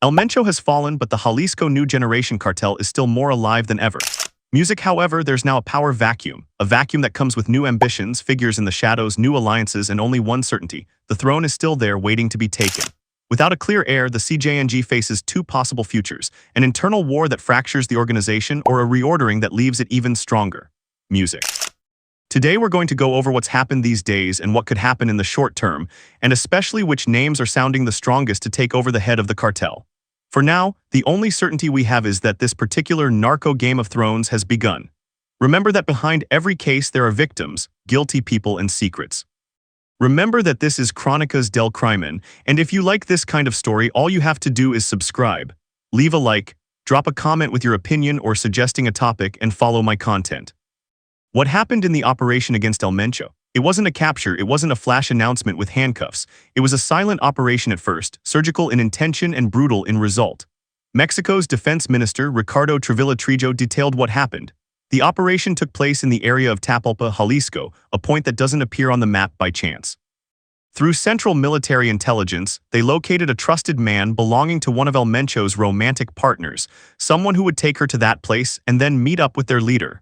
El Mencho has fallen, but the Jalisco New Generation cartel is still more alive than ever. Music, however, there's now a power vacuum, a vacuum that comes with new ambitions, figures in the shadows, new alliances, and only one certainty: the throne is still there waiting to be taken. Without a clear heir, the CJNG faces two possible futures: an internal war that fractures the organization, or a reordering that leaves it even stronger. Music. Today we're going to go over what's happened these days and what could happen in the short term, and especially which names are sounding the strongest to take over the head of the cartel. For now, the only certainty we have is that this particular narco Game of Thrones has begun. Remember that behind every case there are victims, guilty people, and secrets. Remember that this is Crónicas del Crimen, and if you like this kind of story, all you have to do is subscribe, leave a like, drop a comment with your opinion or suggesting a topic, and follow my content. What happened in the operation against El Mencho? It wasn't a capture, it wasn't a flash announcement with handcuffs. It was a silent operation at first, surgical in intention and brutal in result. Mexico's defense minister, Ricardo Ruiz, detailed what happened. The operation took place in the area of Tapalpa, Jalisco, a point that doesn't appear on the map by chance. Through Central Military Intelligence, they located a trusted man belonging to one of El Mencho's romantic partners, someone who would take her to that place and then meet up with their leader.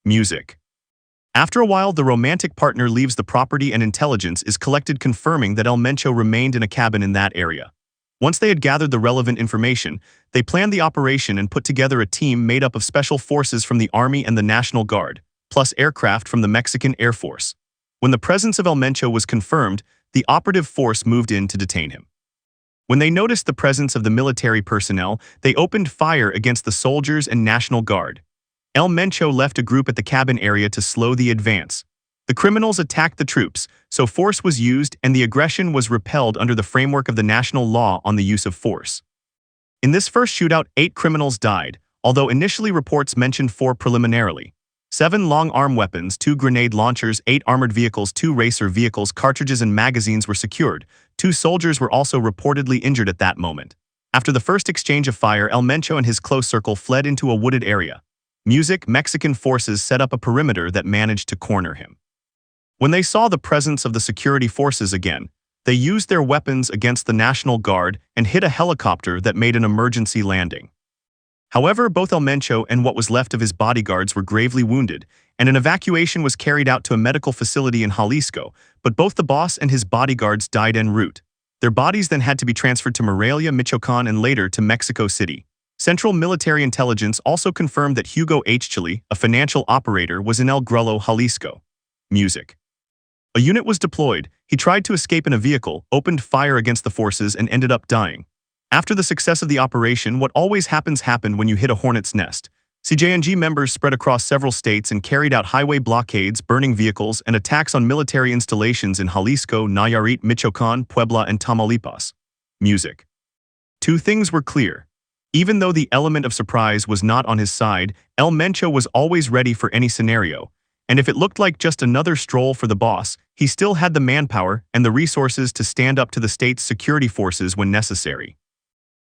Music. After a while, the romantic partner leaves the property and intelligence is collected confirming that El Mencho remained in a cabin in that area. Once they had gathered the relevant information, they planned the operation and put together a team made up of special forces from the Army and the National Guard, plus aircraft from the Mexican Air Force. When the presence of El Mencho was confirmed, the operative force moved in to detain him. When they noticed the presence of the military personnel, they opened fire against the soldiers and National Guard. El Mencho left a group at the cabin area to slow the advance. The criminals attacked the troops, so force was used and the aggression was repelled under the framework of the national law on the use of force. In this first shootout, 8 criminals died, although initially reports mentioned 4 preliminarily. 7 long-arm weapons, 2 grenade launchers, 8 armored vehicles, 2 racer vehicles, cartridges and magazines were secured. 2 soldiers were also reportedly injured at that moment. After the first exchange of fire, El Mencho and his close circle fled into a wooded area. Music, Mexican forces set up a perimeter that managed to corner him. When they saw the presence of the security forces again, they used their weapons against the National Guard and hit a helicopter that made an emergency landing. However, both El Mencho and what was left of his bodyguards were gravely wounded, and an evacuation was carried out to a medical facility in Jalisco, but both the boss and his bodyguards died en route. Their bodies then had to be transferred to Morelia, Michoacán, and later to Mexico City. Central Military Intelligence also confirmed that Hugo H. Chile, a financial operator, was in El Grullo, Jalisco. Music. A unit was deployed. He tried to escape in a vehicle, opened fire against the forces, and ended up dying. After the success of the operation, what always happens happened when you hit a hornet's nest. CJNG members spread across several states and carried out highway blockades, burning vehicles, and attacks on military installations in Jalisco, Nayarit, Michoacán, Puebla, and Tamaulipas. Music. 2 things were clear. Even though the element of surprise was not on his side, El Mencho was always ready for any scenario, and if it looked like just another stroll for the boss, he still had the manpower and the resources to stand up to the state's security forces when necessary.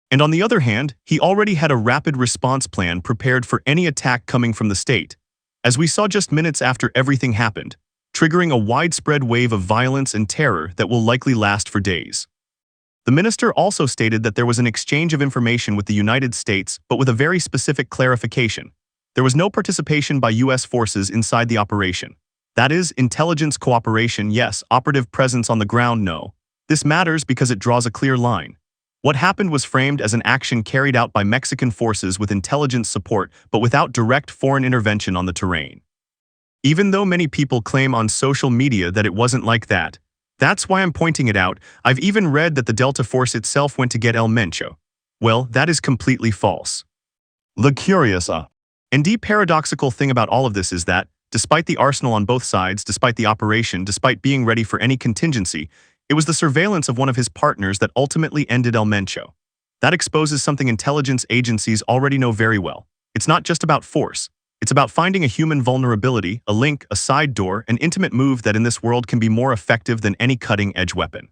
And on the other hand, he already had a rapid response plan prepared for any attack coming from the state, as we saw just minutes after everything happened, triggering a widespread wave of violence and terror that will likely last for days. The minister also stated that there was an exchange of information with the United States, but with a very specific clarification. There was no participation by U.S. forces inside the operation. That is, intelligence cooperation, yes, operative presence on the ground, no. This matters because it draws a clear line. What happened was framed as an action carried out by Mexican forces with intelligence support, but without direct foreign intervention on the terrain. Even though many people claim on social media that it wasn't like that, that's why I'm pointing it out. I've even read that the Delta Force itself went to get El Mencho. Well, that is completely false. The curious, and deep paradoxical thing about all of this is that, despite the arsenal on both sides, despite the operation, despite being ready for any contingency, it was the surveillance of one of his partners that ultimately ended El Mencho. That exposes something intelligence agencies already know very well. It's not just about force. It's about finding a human vulnerability, a link, a side door, an intimate move that in this world can be more effective than any cutting-edge weapon.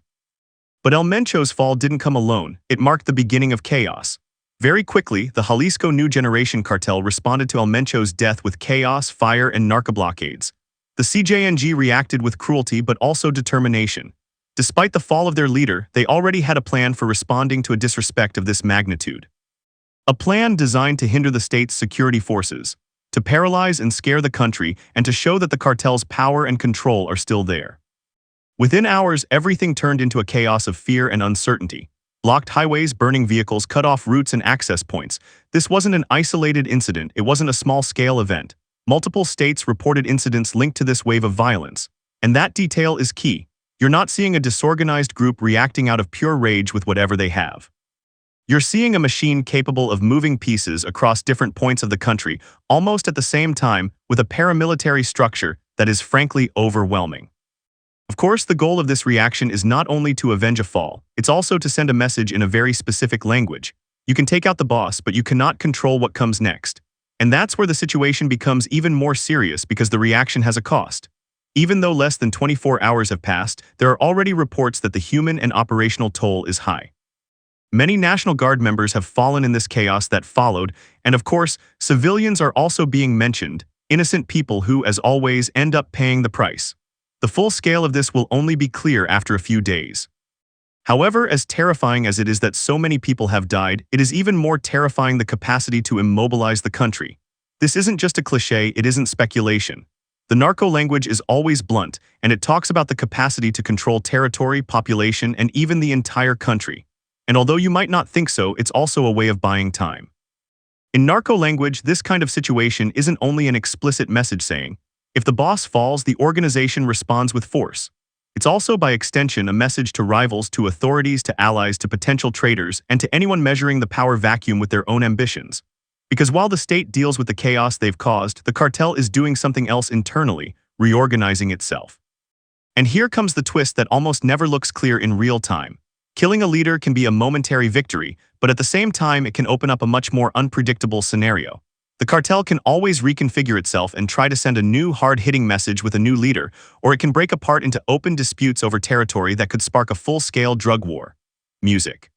But El Mencho's fall didn't come alone. It marked the beginning of chaos. Very quickly, the Jalisco New Generation cartel responded to El Mencho's death with chaos, fire, and narco-blockades. The CJNG reacted with cruelty but also determination. Despite the fall of their leader, they already had a plan for responding to a disrespect of this magnitude. A plan designed to hinder the state's security forces, to paralyze and scare the country, and to show that the cartel's power and control are still there. Within hours, everything turned into a chaos of fear and uncertainty. Blocked highways, burning vehicles, cut off routes and access points. This wasn't an isolated incident, it wasn't a small-scale event. Multiple states reported incidents linked to this wave of violence. And that detail is key. You're not seeing a disorganized group reacting out of pure rage with whatever they have. You're seeing a machine capable of moving pieces across different points of the country, almost at the same time, with a paramilitary structure that is frankly overwhelming. Of course, the goal of this reaction is not only to avenge a fall, it's also to send a message in a very specific language. You can take out the boss, but you cannot control what comes next. And that's where the situation becomes even more serious because the reaction has a cost. Even though less than 24 hours have passed, there are already reports that the human and operational toll is high. Many National Guard members have fallen in this chaos that followed, and of course, civilians are also being mentioned, innocent people who, as always, end up paying the price. The full scale of this will only be clear after a few days. However, as terrifying as it is that so many people have died, it is even more terrifying the capacity to immobilize the country. This isn't just a cliché, it isn't speculation. The narco language is always blunt, and it talks about the capacity to control territory, population, and even the entire country. And although you might not think so, it's also a way of buying time. In narco language, this kind of situation isn't only an explicit message saying, if the boss falls, the organization responds with force. It's also, by extension, a message to rivals, to authorities, to allies, to potential traitors, and to anyone measuring the power vacuum with their own ambitions. Because while the state deals with the chaos they've caused, the cartel is doing something else internally, reorganizing itself. And here comes the twist that almost never looks clear in real time. Killing a leader can be a momentary victory, but at the same time it can open up a much more unpredictable scenario. The cartel can always reconfigure itself and try to send a new hard-hitting message with a new leader, or it can break apart into open disputes over territory that could spark a full-scale drug war. Music.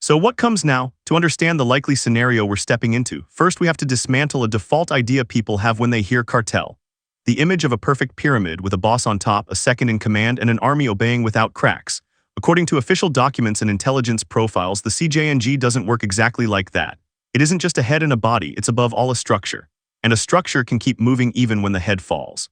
So what comes now? To understand the likely scenario we're stepping into, first we have to dismantle a default idea people have when they hear cartel. The image of a perfect pyramid with a boss on top, a second in command, and an army obeying without cracks. According to official documents and intelligence profiles, the CJNG doesn't work exactly like that. It isn't just a head and a body, it's above all a structure. And a structure can keep moving even when the head falls.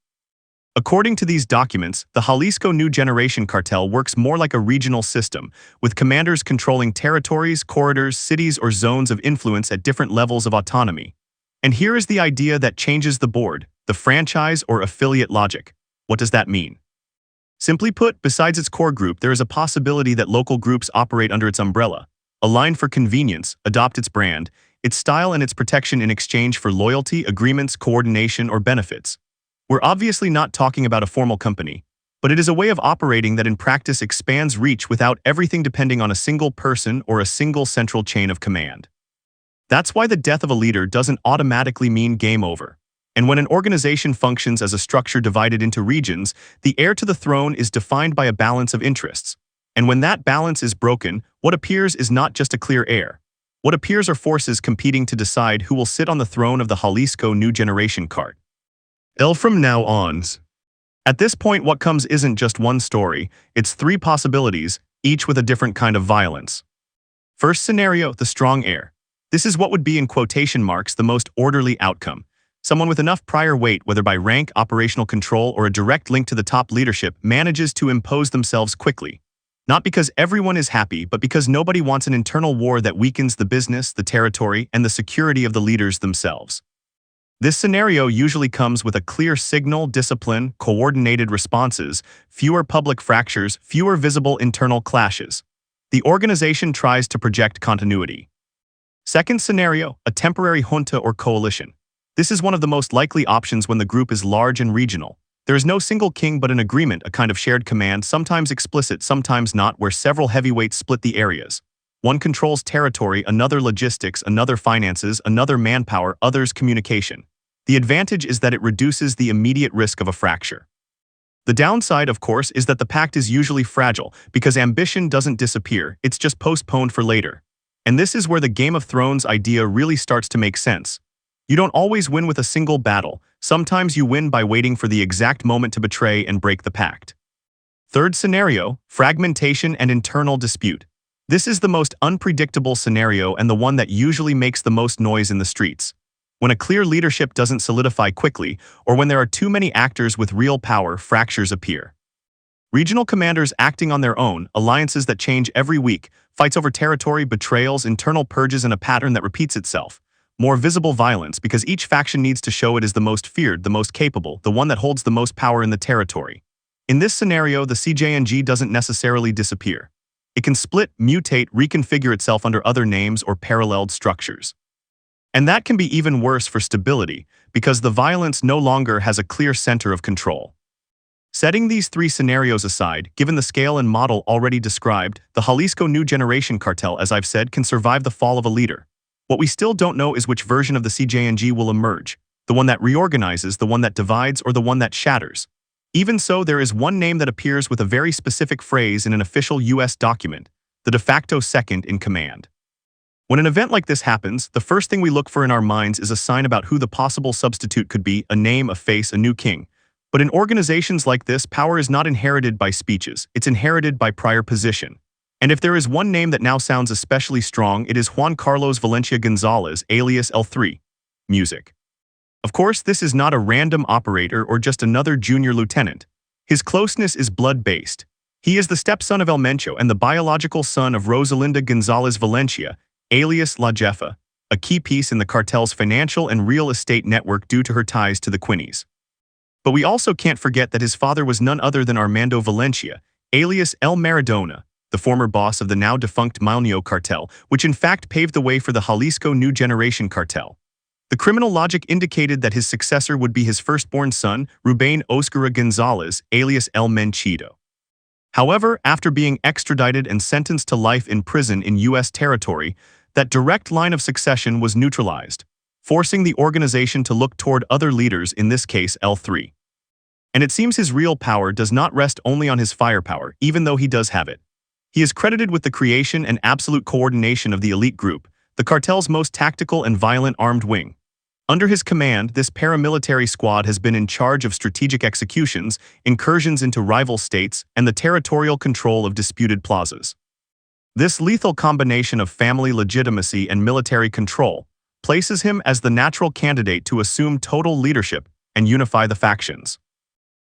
According to these documents, the Jalisco New Generation cartel works more like a regional system, with commanders controlling territories, corridors, cities, or zones of influence at different levels of autonomy. And here is the idea that changes the board, the franchise or affiliate logic. What does that mean? Simply put, besides its core group, there is a possibility that local groups operate under its umbrella, align for convenience, adopt its brand, its style and its protection in exchange for loyalty, agreements, coordination, or benefits. We're obviously not talking about a formal company, but it is a way of operating that in practice expands reach without everything depending on a single person or a single central chain of command. That's why the death of a leader doesn't automatically mean game over. And when an organization functions as a structure divided into regions, the heir to the throne is defined by a balance of interests. And when that balance is broken, what appears is not just a clear heir. What appears are forces competing to decide who will sit on the throne of the Jalisco New Generation cart. From now on. At this point, what comes isn't just one story, it's three possibilities, each with a different kind of violence. First scenario, the strong heir. This is what would be in quotation marks the most orderly outcome. Someone with enough prior weight, whether by rank, operational control, or a direct link to the top leadership, manages to impose themselves quickly. Not because everyone is happy, but because nobody wants an internal war that weakens the business, the territory, and the security of the leaders themselves. This scenario usually comes with a clear signal, discipline, coordinated responses, fewer public fractures, fewer visible internal clashes. The organization tries to project continuity. Second scenario, a temporary junta or coalition. This is one of the most likely options when the group is large and regional. There is no single king but an agreement, a kind of shared command, sometimes explicit, sometimes not, where several heavyweights split the areas. One controls territory, another logistics, another finances, another manpower, others communication. The advantage is that it reduces the immediate risk of a fracture. The downside, of course, is that the pact is usually fragile, because ambition doesn't disappear, it's just postponed for later. And this is where the Game of Thrones idea really starts to make sense. You don't always win with a single battle, sometimes you win by waiting for the exact moment to betray and break the pact. Third scenario, fragmentation and internal dispute. This is the most unpredictable scenario and the one that usually makes the most noise in the streets. When a clear leadership doesn't solidify quickly, or when there are too many actors with real power, fractures appear. Regional commanders acting on their own, alliances that change every week, fights over territory, betrayals, internal purges, and a pattern that repeats itself. More visible violence because each faction needs to show it is the most feared, the most capable, the one that holds the most power in the territory. In this scenario, the CJNG doesn't necessarily disappear. It can split, mutate, reconfigure itself under other names or paralleled structures. And that can be even worse for stability, because the violence no longer has a clear center of control. Setting these three scenarios aside, given the scale and model already described, the Jalisco New Generation cartel, as I've said, can survive the fall of a leader. What we still don't know is which version of the CJNG will emerge, the one that reorganizes, the one that divides, or the one that shatters. Even so, there is one name that appears with a very specific phrase in an official U.S. document, the de facto second in command. When an event like this happens, the first thing we look for in our minds is a sign about who the possible substitute could be, a name, a face, a new king. But in organizations like this, power is not inherited by speeches, it's inherited by prior position. And if there is one name that now sounds especially strong, it is Juan Carlos Valencia Gonzalez, alias L3, music. Of course, this is not a random operator or just another junior lieutenant. His closeness is blood-based. He is the stepson of El Mencho and the biological son of Rosalinda Gonzalez Valencia, alias La Jefa, a key piece in the cartel's financial and real estate network due to her ties to the Quinnies. But we also can't forget that his father was none other than Armando Valencia, alias El Maradona, the former boss of the now-defunct Milnio cartel, which in fact paved the way for the Jalisco New Generation cartel. The criminal logic indicated that his successor would be his firstborn son, Ruben Oscar Gonzalez, alias El Menchito. However, after being extradited and sentenced to life in prison in U.S. territory, that direct line of succession was neutralized, forcing the organization to look toward other leaders, in this case L3. And it seems his real power does not rest only on his firepower, even though he does have it. He is credited with the creation and absolute coordination of the elite group, the cartel's most tactical and violent armed wing. Under his command, this paramilitary squad has been in charge of strategic executions, incursions into rival states, and the territorial control of disputed plazas. This lethal combination of family legitimacy and military control places him as the natural candidate to assume total leadership and unify the factions.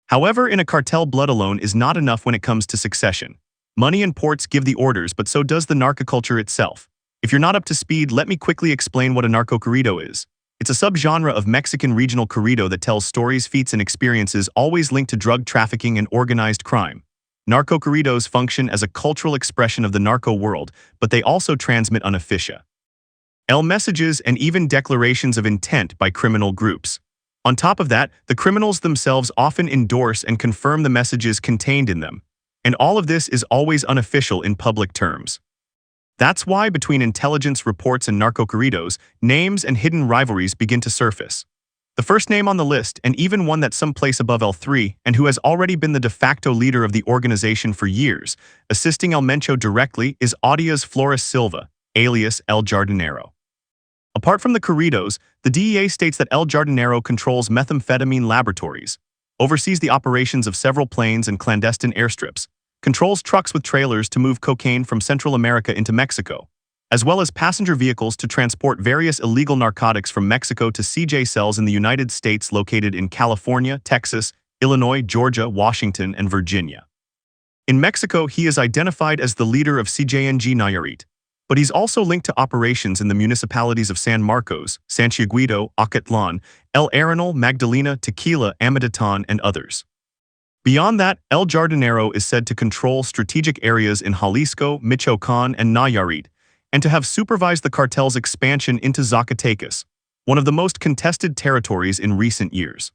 However, in a cartel, blood alone is not enough when it comes to succession. Money and ports give the orders, but so does the narcoculture itself. If you're not up to speed, let me quickly explain what a narco-corrido is. It's a subgenre of Mexican regional corrido that tells stories, feats, and experiences always linked to drug trafficking and organized crime. Narco-corridos function as a cultural expression of the narco world, but they also transmit unofficial messages and even declarations of intent by criminal groups. On top of that, the criminals themselves often endorse and confirm the messages contained in them. And all of this is always unofficial in public terms. That's why between intelligence reports and narco-corridos, names and hidden rivalries begin to surface. The first name on the list, and even one that's someplace above L3, and who has already been the de facto leader of the organization for years, assisting El Mencho directly, is Audias Flores Silva, alias El Jardinero. Apart from the corridos, the DEA states that El Jardinero controls methamphetamine laboratories, oversees the operations of several planes and clandestine airstrips, controls trucks with trailers to move cocaine from Central America into Mexico, as well as passenger vehicles to transport various illegal narcotics from Mexico to CJ cells in the United States located in California, Texas, Illinois, Georgia, Washington, and Virginia. In Mexico, he is identified as the leader of CJNG Nayarit, but he's also linked to operations in the municipalities of San Marcos, Santiaguito, Ocatlan, El Arenal, Magdalena, Tequila, Amadatan, and others. Beyond that, El Jardinero is said to control strategic areas in Jalisco, Michoacán, and Nayarit, and to have supervised the cartel's expansion into Zacatecas, one of the most contested territories in recent years.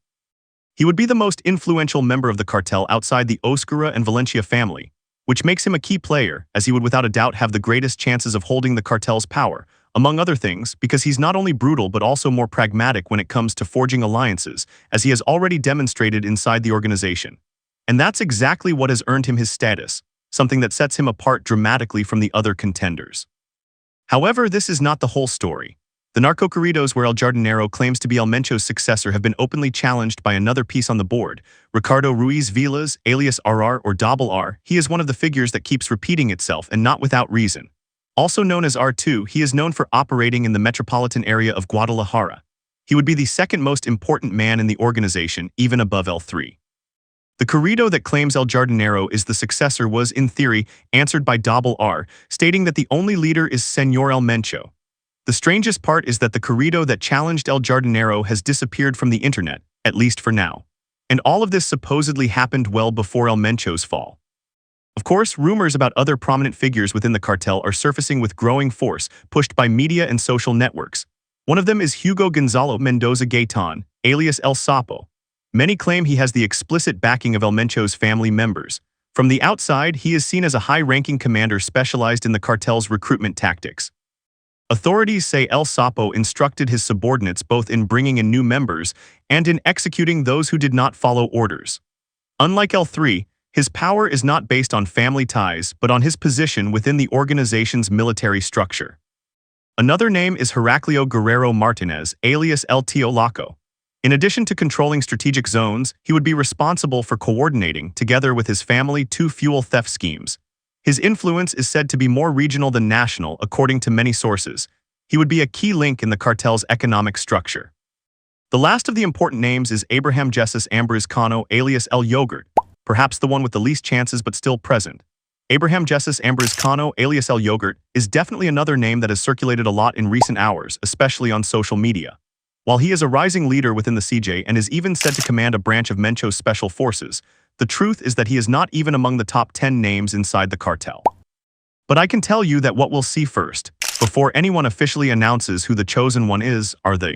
He would be the most influential member of the cartel outside the Oscura and Valencia family, which makes him a key player, as he would without a doubt have the greatest chances of holding the cartel's power, among other things, because he's not only brutal but also more pragmatic when it comes to forging alliances, as he has already demonstrated inside the organization. And that's exactly what has earned him his status, something that sets him apart dramatically from the other contenders. However, this is not the whole story. The narco-corridos where El Jardinero claims to be El Mencho's successor have been openly challenged by another piece on the board, Ricardo Ruiz Vilas, alias RR or Doble R. He is one of the figures that keeps repeating itself and not without reason. Also known as R2, he is known for operating in the metropolitan area of Guadalajara. He would be the second most important man in the organization, even above L3. The corrido that claims El Jardinero is the successor was, in theory, answered by Doble R, stating that the only leader is Señor El Mencho. The strangest part is that the corrido that challenged El Jardinero has disappeared from the internet, at least for now. And all of this supposedly happened well before El Mencho's fall. Of course, rumors about other prominent figures within the cartel are surfacing with growing force, pushed by media and social networks. One of them is Hugo Gonzalo Mendoza Gaitan, alias El Sapo. Many claim he has the explicit backing of El Mencho's family members. From the outside, he is seen as a high-ranking commander specialized in the cartel's recruitment tactics. Authorities say El Sapo instructed his subordinates both in bringing in new members and in executing those who did not follow orders. Unlike L3, his power is not based on family ties but on his position within the organization's military structure. Another name is Heraclio Guerrero Martinez, alias El Tio Laco. In addition to controlling strategic zones, he would be responsible for coordinating, together with his family, 2 fuel theft schemes. His influence is said to be more regional than national, according to many sources. He would be a key link in the cartel's economic structure. The last of the important names is Abraham Jesus Ambriz Cano, alias El Yogurt, perhaps the one with the least chances but still present. Abraham Jesus Ambriz Cano, alias El Yogurt, is definitely another name that has circulated a lot in recent hours, especially on social media. While he is a rising leader within the CJ and is even said to command a branch of Mencho's special forces, the truth is that he is not even among the top 10 names inside the cartel. But I can tell you that what we'll see first, before anyone officially announces who the chosen one is, are the